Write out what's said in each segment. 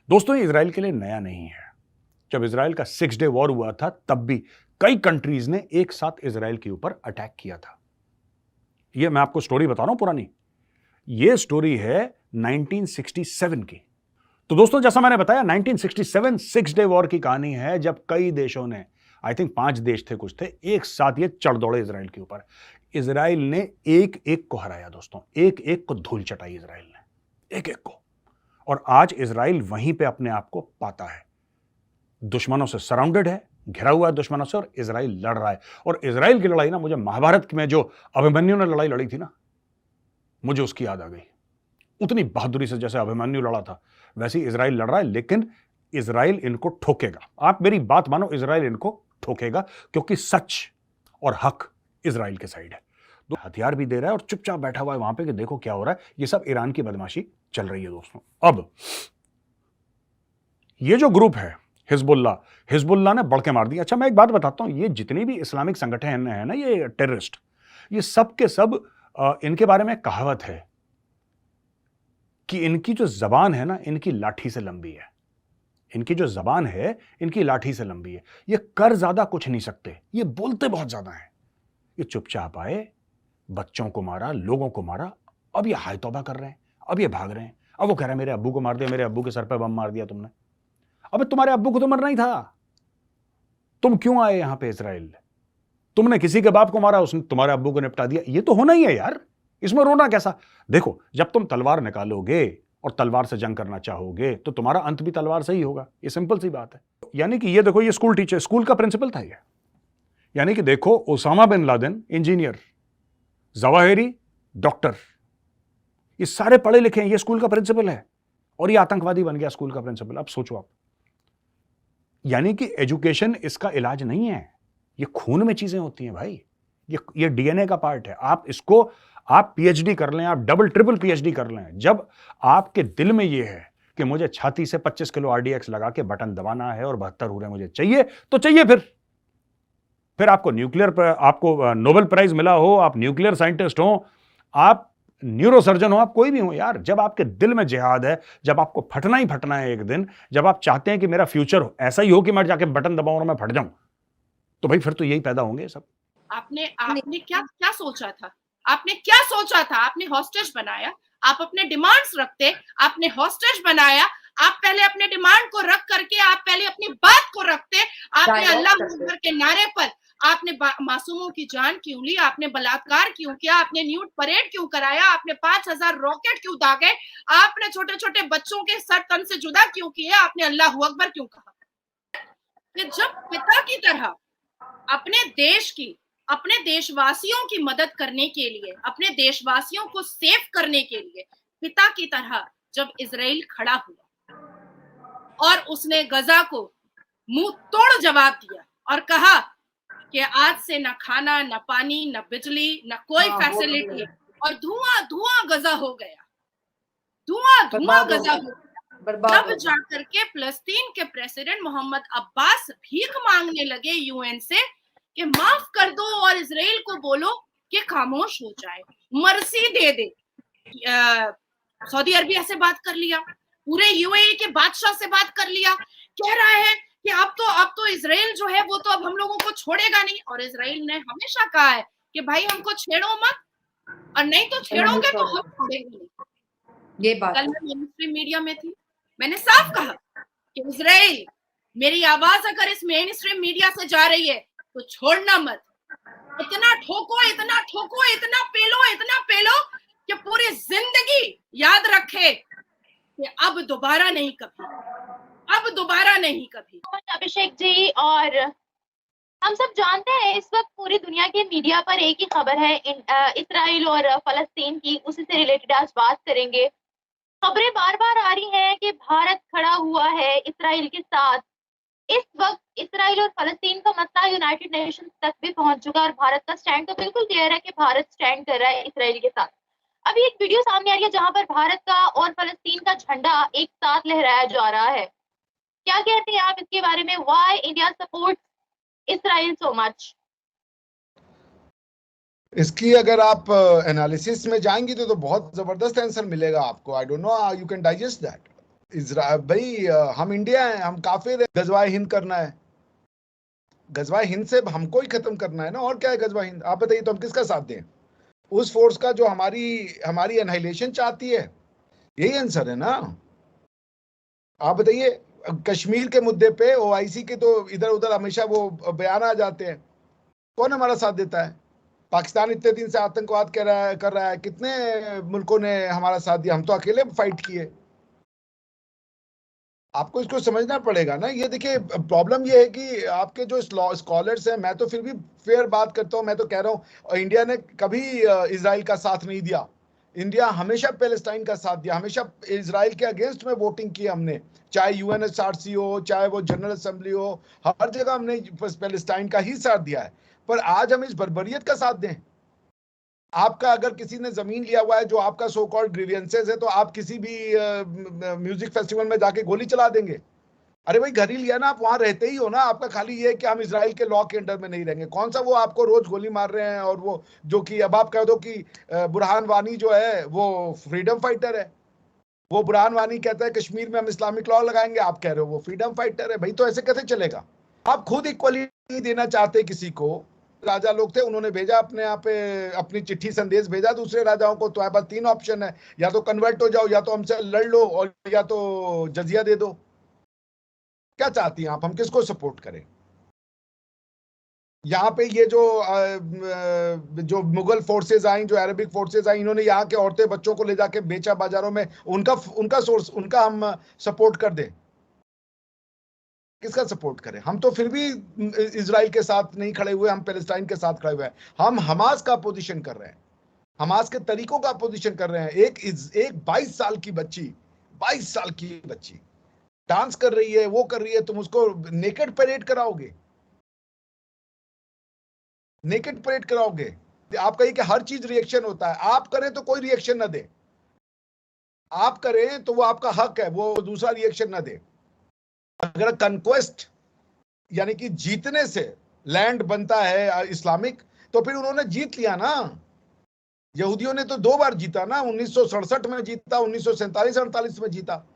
दोस्तों, ये इजराइल के लिए नया नहीं है। जब इजराइल का 6 डे वॉर हुआ था तब भी कई कंट्रीज ने एक साथ इजराइल के ऊपर अटैक किया था। ये मैं आपको स्टोरी बता रहा हूं पुरानी। ये स्टोरी है 1967 की। तो दोस्तों, जैसा मैंने बताया, 1967 6 डे वॉर की कहानी है, जब कई देशों ने, आई थिंक 5 देश थे, कुछ थे, एक साथ ये चढ़ दौड़े इजराइल के ऊपर। इजराइल ने एक एक को हराया दोस्तों, एक एक को धूल चटाई इजराइल ने, एक एक को। और आज इजराइल वहीं पे अपने आप को पाता है, दुश्मनों से सराउंडेड है, घिरा हुआ है दुश्मनों से, और इजराइल लड़ रहा है। और इजराइल की लड़ाई ना, मुझे महाभारत में जो अभिमन्यु ने लड़ाई लड़ी थी ना, मुझे उसकी याद आ गई। उतनी बहादुरी से जैसे अभिमन्यु लड़ा था, वैसे ही इजराइल लड़ रहा है, लेकिन इजराइल इनको ठोकेगा। आप मेरी बात मानो, इजराइल इनको ठोकेगा, क्योंकि सच और हक इजराइल के साइड है। तो हथियार भी दे रहा है और चुपचाप बैठा हुआ है वहां पे कि देखो क्या हो रहा है। ये सब ईरान की बदमाशी चल रही है दोस्तों। अब ये जो ग्रुप है हिजबुल्लाह ने बढ़ के मार दिया। अच्छा, मैं एक बात बताता हूं, ये जितनी भी इस्लामिक संगठन है ना, ये टेररिस्ट, ये सब के सब इनके बारे में कहावत है कि इनकी जो जबान है ना, इनकी लाठी से लंबी है। इनकी जो जबान है, इनकी लाठी से लंबी है। ये कर ज्यादा कुछ नहीं सकते, ये बोलते बहुत ज्यादा है। ये चुपचाप आए, बच्चों को मारा, लोगों को मारा, अब ये हाय तौबा कर रहे हैं, अब ये भाग रहे हैं। अब वो कह रहे हैं मेरे अब्बू को मार दिया, मेरे अब्बू के सर पे बम मार दिया तुमने। अबे तुम्हारे अब्बू को तो मरना ही था, तुम क्यों आए यहां पे इजराइल? तुमने किसी के बाप को मारा, उसने तुम्हारे अब्बू को निपटा दिया। ये तो होना ही है यार, इसमें रोना कैसा? देखो, जब तुम तलवार निकालोगे और तलवार से जंग करना चाहोगे तो तुम्हारा अंत भी तलवार से ही होगा। ये सिंपल सी बात है। यानी कि ये देखो, ये स्कूल टीचर, स्कूल का प्रिंसिपल था ये। यानी कि देखो, Osama bin Laden engineer, Zawahiri doctor, ये सारे पढ़े लिखे हैं, ये स्कूल का प्रिंसिपल है, और ये आतंकवादी बन गया स्कूल का प्रिंसिपल। अब सोचो आप, यानी कि एजुकेशन इसका इलाज नहीं है। ये खून में चीजें होती हैं भाई, ये डीएनए का पार्ट है। आप इसको, आप पीएचडी कर लें, आप डबल ट्रिपल पीएचडी कर लें, जब आपके दिल में ये है कि मुझे छाती से 25 किलो आरडीएक्स लगा के बटन दबाना है और 72 उड़े मुझे चाहिए, तो चाहिए। फिर आपको आपको नोबेल प्राइज मिला हो, आप न्यूक्लियर साइंटिस्ट हो, आप न्यूरोसर्जन हो, आप कोई भी हो यार, जब आपके दिल में जिहाद है, जब आपको फटना ही फटना है एक दिन, जब आप चाहते हैं कि मेरा फ्यूचर ऐसा ही हो कि मैं जाके बटन दबाऊं और मैं फट जाऊं, तो भाई फिर तो यही पैदा होंगे सब। आपने आपने क्या क्या सोचा था? आपने क्या सोचा था? आपने हॉस्टेज बनाया, आप अपने डिमांड्स रखते, आपने हॉस्टेज बनाया। आप पहले अपने डिमांड को रख करके आप पहले अपनी बात को रखते। आपने अल्लाह अकबर के नारे पर आपने मासूमों की जान क्यों ली? आपने बलात्कार क्यों किया? आपने न्यूड परेड क्यों कराया? आपने 5000 रॉकेट क्यों दागे? आपने छोटे छोटे बच्चों के सर तन से जुदा क्यों किए? आपने अल्लाह अकबर क्यों कहा? कि जब पिता की तरह अपने देश की, अपने देशवासियों की मदद करने के लिए, अपने देशवासियों को सेव करने के लिए पिता की तरह जब इजराइल खड़ा हुआ और उसने गजा को मुंह तोड़ जवाब दिया और कहा कि आज से न खाना, न पानी, न बिजली, न कोई फैसिलिटी, और धुआं धुआं गजा हो गया, धुआं धुआं गजा हो गया। तब जाकर के फिलिस्तीन के प्रेसिडेंट मोहम्मद अब्बास भीख मांगने लगे यूएन से कि माफ कर दो और इजराइल को बोलो कि खामोश हो जाए, मर्सी दे दे। सऊदी अरबिया से बात कर लिया, पूरे यूएई के बादशाह से बात कर लिया, कह रहा है कि अब तो इजराइल जो है वो तो अब हम लोगों को छोड़ेगा नहीं। और इजराइल ने हमेशा कहा है कि भाई हमको छेड़ो मत, और नहीं तो छेड़ोगे तो हम छोड़ेंगे नहीं। ये बात कल मैं मेनस्ट्रीम मीडिया में थी, मैंने साफ कहा कि इजराइल, मेरी आवाज अगर इस मेनस्ट्रीम मीडिया से जा रही है तो छोड़ना मत। इतना ठोको, इतना ठोको, इतना पेलो कि पूरी जिंदगी याद रखे कि अब दोबारा नहीं कभी, अब दोबारा नहीं कभी। अभिषेक जी, और हम सब जानते हैं इस वक्त पूरी दुनिया के मीडिया पर एक ही खबर है, इजराइल और फलस्तीन की, उसी से रिलेटेड आज बात करेंगे। खबरें बार बार आ रही हैं कि भारत खड़ा हुआ है इजराइल के साथ। इस वक्त इजराइल और फलस्तीन का मसला यूनाइटेड नेशंस तक भी पहुंच चुका है और भारत का स्टैंड तो बिल्कुल क्लियर है कि भारत स्टैंड कर रहा है इजराइल के साथ। अभी एक वीडियो सामने आ रही है जहां पर भारत का और फलस्तीन का झंडा एक साथ लहराया जा रहा है। क्या कहते हैं आप इसके बारे में? Why India supports Israel so much? इसकी अगर आप एनालिसिस में जाएंगे तो बहुत जबरदस्त आंसर मिलेगा आपको। I don't know how you can digest that. भाई हम इंडिया हैं, हम काफिर है, गजवाए हिंद करना है, गजवाए हिंद से हमको ही खत्म करना है ना, और क्या है गजवाए हिंद? आप बताइए तो हम किसका साथ दें? उस फोर्स का जो हमारी हमारी एनहाइलेशन चाहती है, यही आंसर है ना। आप बताइए, कश्मीर के मुद्दे पे ओआईसी के तो इधर उधर हमेशा वो बयान आ जाते हैं, कौन हमारा साथ देता है? पाकिस्तान इतने दिन से आतंकवाद कर रहा है, कितने मुल्कों ने हमारा साथ दिया? हम तो अकेले फाइट किए। आपको इसको समझना पड़ेगा ना। ये देखिए, प्रॉब्लम ये है कि आपके जो स्कॉलर्स हैं, मैं तो फिर भी फेयर बात करता हूँ, मैं तो कह रहा हूँ इंडिया ने कभी इजराइल का साथ नहीं दिया। इंडिया हमेशा पैलेस्टाइन का साथ दिया, हमेशा इजराइल के अगेंस्ट में वोटिंग की हमने, चाहे यूएनएचआरसी हो, चाहे वो जनरल असेंबली हो, हर जगह हमने पैलेस्टाइन का ही साथ दिया है। पर आज हम इस बर्बरियत का साथ दें? आपका अगर किसी ने जमीन लिया हुआ है जो आपका सो कॉल्ड ग्रीवियंसेस है, तो आप किसी भी म्यूजिक फेस्टिवल में जाके गोली चला देंगे? अरे भाई, घर ही लिया ना, आप वहां रहते ही हो ना। आपका खाली ये है कि हम इसराइल के लॉ के अंडर में नहीं रहेंगे। कौन सा वो आपको रोज गोली मार रहे हैं? और वो जो कि अब आप कह दो कि बुरहान वानी जो है वो फ्रीडम फाइटर है, वो बुरहान वानी कहता है कश्मीर में हम इस्लामिक लॉ लगाएंगे, आप कह रहे हो वो फ्रीडम फाइटर है। भाई तो ऐसे कैसे चलेगा? आप खुद इक्वलिटी देना चाहते किसी को। राजा लोग थे, उन्होंने भेजा अपने यहाँ पे अपनी चिट्ठी संदेश भेजा दूसरे राजाओं को, तुम्हारे पास तीन ऑप्शन है, या तो कन्वर्ट हो जाओ, या तो हमसे लड़ लो, और या तो जजिया दे दो। क्या चाहती हैं आप? हम किसको सपोर्ट करें? यहाँ पे ये जो मुगल फोर्सेज आई, जो अरबिक फोर्सेज आई, इन्होंने यहाँ के औरतें बच्चों को ले जाके बेचा बाजारों में, उनका उनका सोर्स, उनका हम सपोर्ट कर दें? किसका सपोर्ट करें? हम तो फिर भी इजराइल के साथ नहीं खड़े हुए, हम पैलेस्टाइन के साथ खड़े हुए हैं। हम हमास का अपोजिशन कर रहे हैं, हमास के तरीकों का अपोजिशन कर रहे हैं। एक 22 साल की बच्ची, 22 साल की बच्ची डांस कर रही है, वो कर रही है, तुम उसको नेकेड परेड कराओगे? नेकेड परेड कराओगे? आप कहिए कि हर चीज रिएक्शन होता है, आप करें तो कोई रिएक्शन ना दे, आप करें तो वो आपका हक है, वो दूसरा रिएक्शन ना दे। अगर कंक्वेस्ट यानी कि जीतने से लैंड बनता है इस्लामिक, तो फिर उन्होंने जीत लिया ना। यहूदियों ने तो 2 बार जीता ना, 1967 में जीता, 1947-48 में जीता।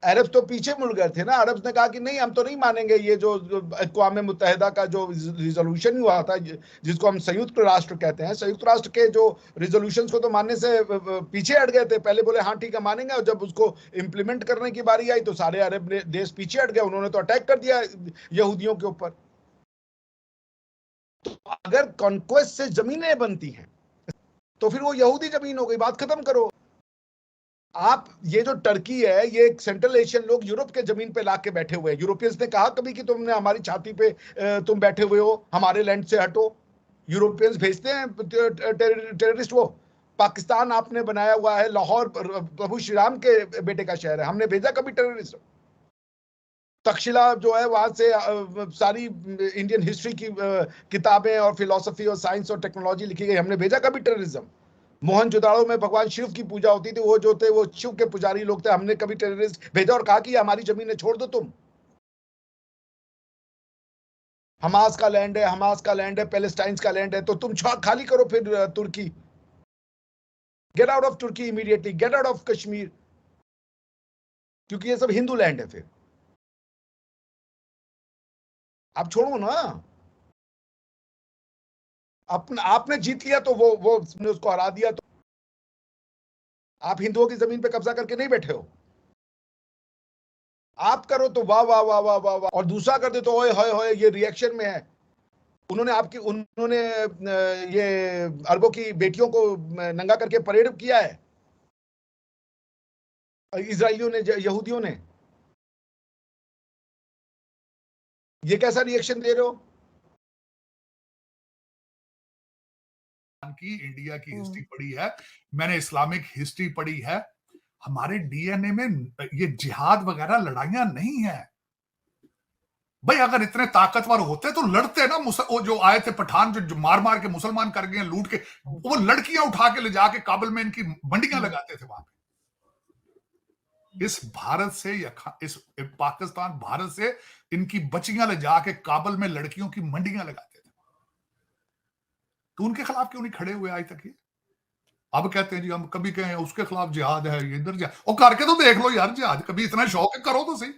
अरब तो पीछे मुड़ गए थे ना। अरब ने कहा कि नहीं, हम तो नहीं मानेंगे ये जो अक़वाम मुत्तहिदा का जो रिजोल्यूशन हुआ था, जिसको हम संयुक्त राष्ट्र कहते हैं, संयुक्त राष्ट्र के जो रिजोल्यूशंस को तो मानने से पीछे हट गए थे। पहले बोले हाँ ठीक है मानेंगे, और जब उसको इम्प्लीमेंट करने की बारी आई तो सारे अरब देश पीछे हट गए, उन्होंने तो अटैक कर दिया यहूदियों के ऊपर। तो अगर कॉन्क्वेस्ट से जमीनें बनती हैं तो फिर वो यहूदी जमीन हो गई, बात खत्म करो। आप ये जो टर्की है, ये सेंट्रल एशियन लोग यूरोप के जमीन पे लाके बैठे हुए हैं। यूरोपियंस ने कहा कभी कि तुमने हमारी छाती पे तुम बैठे हुए हो, हमारे लैंड से हटो? यूरोपियंस भेजते हैं टेररिस्ट? वो पाकिस्तान आपने बनाया हुआ है, लाहौर प्रभु श्री राम के बेटे का शहर है, हमने भेजा कभी टेररिस्ट? तक्षशिला जो है वहां से सारी इंडियन हिस्ट्री की किताबें और फिलोसफी और साइंस और टेक्नोलॉजी लिखी गई, हमने भेजा कभी टेररिज्म? मोहनजोदाड़ो में भगवान शिव की पूजा होती थी, वो जो थे वो शिव के पुजारी लोग थे, हमने कभी टेररिस्ट भेजा और कहा कि हमारी जमीन है छोड़ दो तुम? हमास का लैंड है, हमास का लैंड है, पैलेस्टाइन का लैंड है, तो तुम खाली करो फिर Turkey. Get out of Turkey immediately, get out of Kashmir, क्योंकि ये सब हिंदू लैंड है। फिर आप छोड़ो ना। आपने जीत लिया तो वो उसको हरा दिया, तो आप हिंदुओं की जमीन पे कब्जा करके नहीं बैठे हो। आप करो तो वाह वाह वाह वाह वाह वाह, और दूसरा कर दे तो ओए होए होए, ये रिएक्शन में है। उन्होंने ये अरबों की बेटियों को नंगा करके परेड किया है, इजरायलियों ने, यहूदियों ने। ये कैसा रिएक्शन दे रहे हो? की इंडिया की हिस्ट्री पढ़ी है, मैंने इस्लामिक हिस्ट्री पढ़ी है। हमारे डीएनए में ये जिहाद वगैरह लड़ाइयां नहीं है भाई। अगर इतने ताकतवर होते तो लड़ते ना। वो जो आए थे पठान, जो मार मार के मुसलमान कर गए, लूट के, वो लड़कियां उठा के ले जाके काबुल में इनकी मंडियां लगाते थे वहां पे। इस भारत से या इस पाकिस्तान भारत से इनकी बच्चियां ले जाके काबुल में लड़कियों की मंडियां लगाते थे। तो उनके खिलाफ क्यों नहीं खड़े हुए आज तक? ये अब कहते हैं जी हम कभी कहें उसके खिलाफ जिहाद है, ये इधर जिहाद, और करके तो देख लो यार जिहाद, कभी इतना शौक है करो तो सही।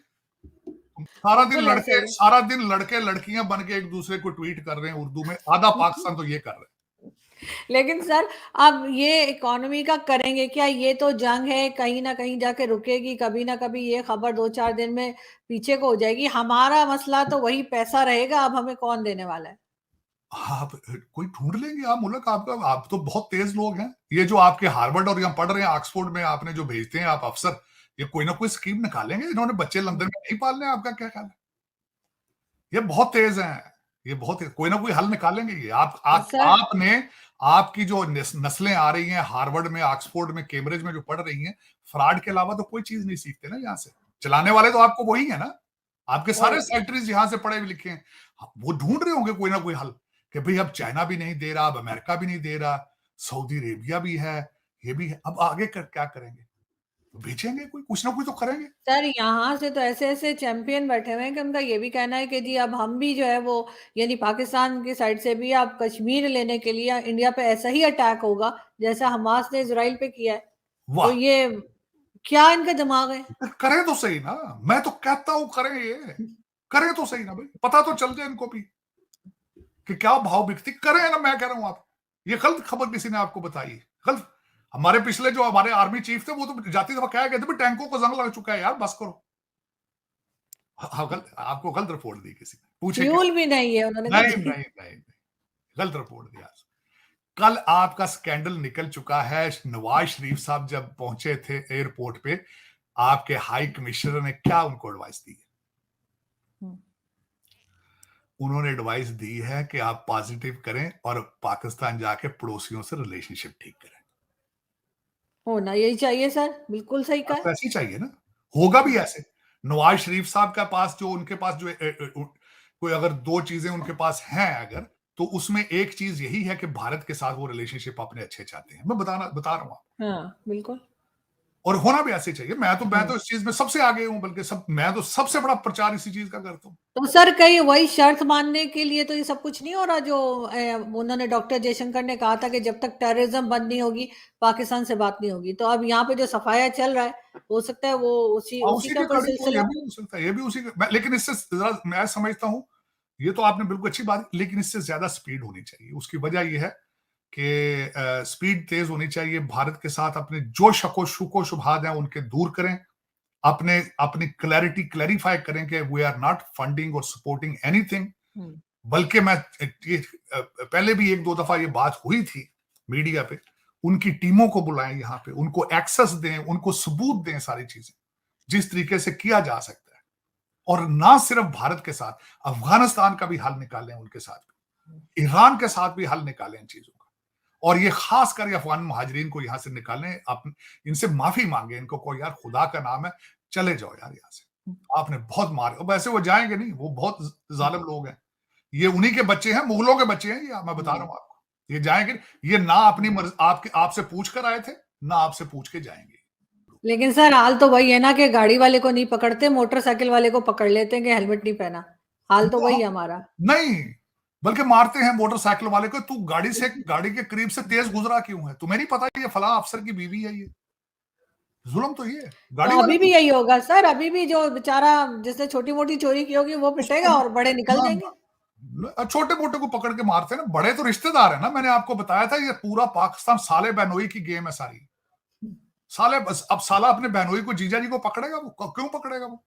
बिल्कुल ऐसे सारा दिन लड़के लड़कियां बन के एक दूसरे को ट्वीट कर रहे हैं उर्दू में, आधा पाकिस्तान तो ये कर रहे हैं। लेकिन सर अब ये इकोनॉमी का करेंगे क्या? ये तो जंग है, कहीं ना कहीं जाके रुकेगी, कभी ना कभी ये खबर 2-4 दिन में पीछे को हो जाएगी। हमारा मसला तो वही पैसा रहेगा, अब हमें कौन देने वाला है? आप कोई ढूंढ लेंगे आप मुल्क आपका, आप तो बहुत तेज लोग हैं। ये जो आपके हार्वर्ड और यहाँ पढ़ रहे हैं ऑक्सफोर्ड में, आपने जो भेजते हैं आप अफसर, ये कोई ना कोई स्कीम निकालेंगे। इन्होंने बच्चे लंदन में नहीं पालने, आपका क्या ख्याल है? ये बहुत तेज हैं, ये बहुत कोई ना कोई हल निकालेंगे ये। आपने आपकी जो नस्लें आ रही हैं हार्वर्ड में, ऑक्सफोर्ड में, कैम्ब्रिज में जो पढ़ रही हैं, फ्रॉड के अलावा तो कोई चीज नहीं सीखते ना यहाँ से। चलाने वाले तो आपको वही है ना, आपके सारे सेक्रेटरीज यहाँ से पढ़े लिखे हैं। वो ढूंढ रहे होंगे कोई ना कोई हल कि भाई अब चाइना भी नहीं दे रहा, अब अमेरिका भी नहीं दे रहा, सऊदी अरेबिया भी है, ये भी है, अब आगे क्या करेंगे? बेचेंगे, कोई कुछ ना कुछ तो करेंगे। सर यहाँ से तो ऐसे ऐसे चैंपियन बैठे हुए हैं कि उनका ये भी कहना है कि जी अब हम भी जो है वो, यानी पाकिस्तान की साइड से भी आप कश्मीर लेने के लिए इंडिया पे ऐसा ही अटैक होगा जैसा हमास ने इजराइल पे किया है। तो ये क्या इनका दिमाग है? करें तो सही ना, मैं तो कहता हूं करें, ये करें तो सही ना भाई, पता तो चल जाए इनको भी कि क्या भाव बिकती। करें ना, मैं कह रहा हूं आप, ये गलत खबर किसी ने आपको बताई, गलत। हमारे पिछले जो हमारे आर्मी चीफ थे वो तो जाती दफा क्या कहते थे, टैंकों को जंग लग चुका है यार, बस करो। आपको गलत रिपोर्ट दी किसी ने, पूछे फ्यूल भी नहीं है उन्होंने नहीं, गलत रिपोर्ट दिया। कल आपका स्कैंडल निकल चुका है। नवाज शरीफ साहब जब पहुंचे थे एयरपोर्ट पे, आपके हाई कमिश्नर ने क्या उनको एडवाइस दी? उन्होंने एडवाइस दी है कि आप पॉजिटिव करें और पाकिस्तान जाके पड़ोसियों से रिलेशनशिप ठीक करें। होना यही चाहिए सर, बिल्कुल सही कहा। तो ऐसे ही चाहिए ना, होगा भी ऐसे। नवाज शरीफ साहब का पास जो, उनके पास जो कोई अगर दो चीजें उनके पास हैं अगर, तो उसमें एक चीज यही है कि भारत के साथ वो रिलेशनशिप अपने अच्छे चाहते हैं। मैं बता रहा हूं आपको। हाँ बिल्कुल, और होना भी ऐसे चाहिए। मैं तो इस चीज में सबसे आगे हूं, बल्कि मैं तो सबसे बड़ा प्रचार इसी चीज का करता हूं। तो सर कहीं वही शर्त मानने के लिए तो ये सब कुछ नहीं हो रहा जो उन्होंने डॉक्टर जयशंकर ने कहा था कि जब तक टेररिज्म बंद नहीं होगी पाकिस्तान से बात नहीं होगी। तो अब यहाँ पे जो सफाया चल रहा है हो सकता है वो उसी का कोई सिलसिला हो सकता है, ये भी उसी का। लेकिन इससे जरा मैं समझता हूं, ये तो आपने बिल्कुल अच्छी बात, लेकिन इससे ज्यादा स्पीड होनी चाहिए। उसकी वजह यह है कि स्पीड तेज होनी चाहिए। भारत के साथ अपने जो शुको शुभात हैं उनके दूर करें, अपनी क्लैरिफाई करें कि वी आर नॉट फंडिंग और सपोर्टिंग एनीथिंग। बल्कि मैं पहले भी 1-2 दफा ये बात हुई थी मीडिया पे, उनकी टीमों को बुलाएं यहाँ पे, उनको एक्सेस दें, उनको सबूत दें, सारी चीजें जिस तरीके से किया जा सकता है। और ना सिर्फ भारत के साथ, अफगानिस्तान का भी हल निकालें उनके साथ भी, ईरान के साथ भी हल निकालें इन चीजों का। और ये खास कर अफगान मुहाजिरीन को यहां से निकालें, इनसे माफी मांगे, इनको कोई यार खुदा का नाम है, चले जाओ यार यहाँ से, आपने बहुत मारे। वैसे वो जाएंगे नहीं, वो बहुत जालिम लोग हैं, ये उन्हीं के बच्चे हैं, मुगलों के बच्चे हैं, ये मैं बता रहा हूँ आपको। ये जाएंगे, ये ना अपनी आपसे पूछ कर आए थे, ना आपसे पूछ के जाएंगे। लेकिन सर हाल तो वही है ना कि गाड़ी वाले को नहीं पकड़ते, मोटरसाइकिल वाले को पकड़ लेते हैं कि हेलमेट नहीं पहना। हाल तो वही है हमारा। नहीं, बल्कि मारते हैं मोटरसाइकिल वाले को। तू गाड़ी के करीब से तेज गुजरा क्यों है? तुम्हें नहीं पता ये फला अफसर की बीवी है? ये जुल्म तो ये गाड़ी तो अभी भी यही होगा सर, अभी भी जो बेचारा जिसने छोटी मोटी चोरी की होगी वो पिटेगा और बड़े निकल जाएंगे। छोटे मोटे को पकड़ के मारते हैं ना, बड़े तो रिश्तेदार है ना। मैंने आपको बताया था ये पूरा पाकिस्तान साले बहनोई की गेम है सारी। साले अब साला अपने बहनोई को, जीजा जी को पकड़ेगा वो? क्यों पकड़ेगा वो?